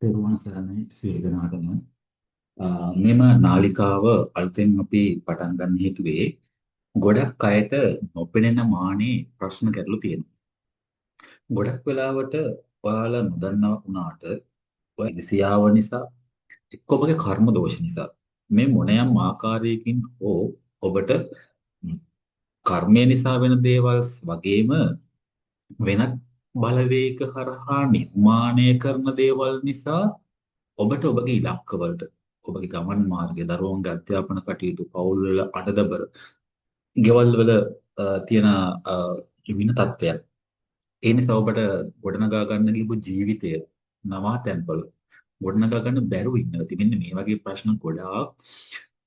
තෙරුවන් සරණයි සියලු දෙනාටම. මෙම නාලිකාව අලුතෙන් අපි පටන් ගන්න හේතුවේ ගොඩක් අයට නොපෙනෙන මානේ ප්‍රශ්න ගැටලු තියෙනවා. ගොඩක් වෙලාවට ඔයාලා නොදන්නා වුණාට ඔය ඉරිසියාව නිසා එක්ක ඔබගේ කර්ම දෝෂ නිසා මේ මොනෑම් ආකාරයකින් හෝ ඔබට කර්මය නිසා වෙන දේවල් වගේම වෙනත් බලවේග හරහා නිර්මාණය කරන දේවල් නිසා ඔබට ඔබගේ ඉලක්කවලට ඔබගේ ගමන් මාර්ගය දරුවන්ගේ අධ්‍යාපන කටයුතු පවුල් වල අඩදබර ගෙවල් වල තියෙන විවිධ තත්ත්වයන් ඒ නිසා ඔබට ගොඩනගා ගන්න ගිහපු ජීවිතය නවාතැන්වල ගොඩනගා ගන්න බැරුව ඉන්නවා. ඉතින් මෙන්න මේ වගේ ප්‍රශ්න ගොඩාක්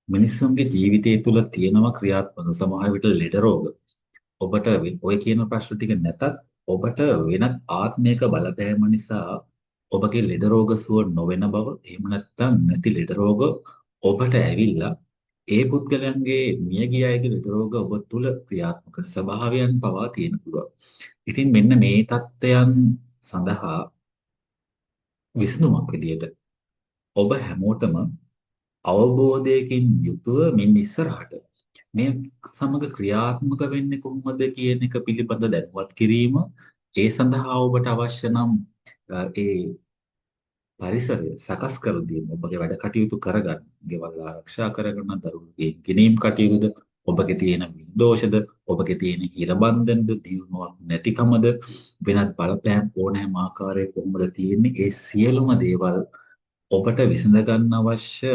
මිනිස්සුන්ගේ ජීවිතය තුළ තියෙනවා ක්‍රියාත්මක සමහර විට ලෙඩ රෝග ඔබට ඔය කියන ප්‍රශ්න ටික නැතත් ඔබට වෙනත් ආත්මික බලපෑම නිසා ඔබගේ ලෙඩ රෝග සුව නොවන බව එහෙම නැත්නම් නැති ලෙඩ රෝග ඔබට ඇවිල්ලා ඒ පුද්ගලයන්ගේ මියගිය අයගේ ලෙඩ රෝග ඔබ තුල ක්‍රියාත්මක ස්වභාවයන් පවා තියෙන පුළුවන්. ඉතින් මෙන්න මේ தත්ත්වයන් සඳහා විසඳුමක් විදියට ඔබ හැමෝටම අවබෝධයකින් යුතුව මින් ඉස්සරහට මේ සමග ක්‍රියාත්මක වෙන්නේ කොහොමද කියන එක පිළිබඳ දැනුවත් කිරීම ඒ සඳහා ඔබට අවශ්‍ය නම් ඒ පරිසරය සකස් කර දීම ඔබගේ වැඩ කටයුතු කරගන්න. ගෙවල් ආරක්ෂා කරගන්න දරුවන්ගේ ගෙනීම් කටයුතුද ඔබගේ තියෙන විදෝෂද ඔබගේ තියෙන හිරබන්ධනද දියුණුවක් නැතිකමද වෙනත් බලපෑම් ඕනෑම ආකාරයක කොහොමද තියෙන්නේ ඒ සියලුම දේවල් ඔබට විසඳ ගන්න අවශ්‍ය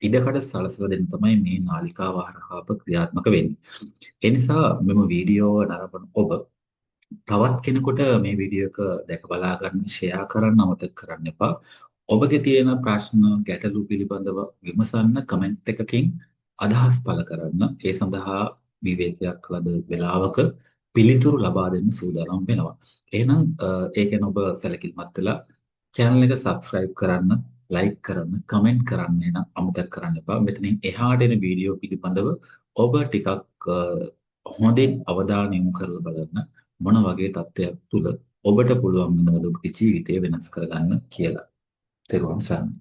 ඉඩකඩ සලසලා දෙන්න තමයි මේ නාලිකාව හරහා අප ක්‍රියාත්මක වෙන්නේ. ඒ නිසා මෙම වීඩියෝව නරඹන ඔබ තවත් කෙනෙකුට මේ වීඩියෝ එක දැක බලා ගන්න ෂෙයා කරන්න අමතක කරන්න එපා. ඔබගේ තියෙන ප්‍රශ්න ගැටලු පිළිබඳව විමසන්න කමෙන්ට් එකකින් අදහස් පළ කරන්න. ඒ සඳහා විවේකයක් ලද වේලාවක පිළිතුරු ලබා දෙන්න සූදානම් වෙනවා. එහෙනම් ඒකෙන් ඔබ සැලකිලිමත් වෙලා channel එක subscribe කරන්න, like කරන්න, comment කරන්න එන අමතක කරන්න එපා. මෙතනින් එහාට එන වීඩියෝ පිළිබඳව ඔබ ටිකක් හොඳින් අවධානය යොමු කරලා බලන්න. මොන වගේ තත්ත්වයක් තුළ ඔබට පුළුවන් වෙනවද ඔබගේ ජීවිතය වෙනස් කරගන්න කියලා. තෙරුවන් සරණයි.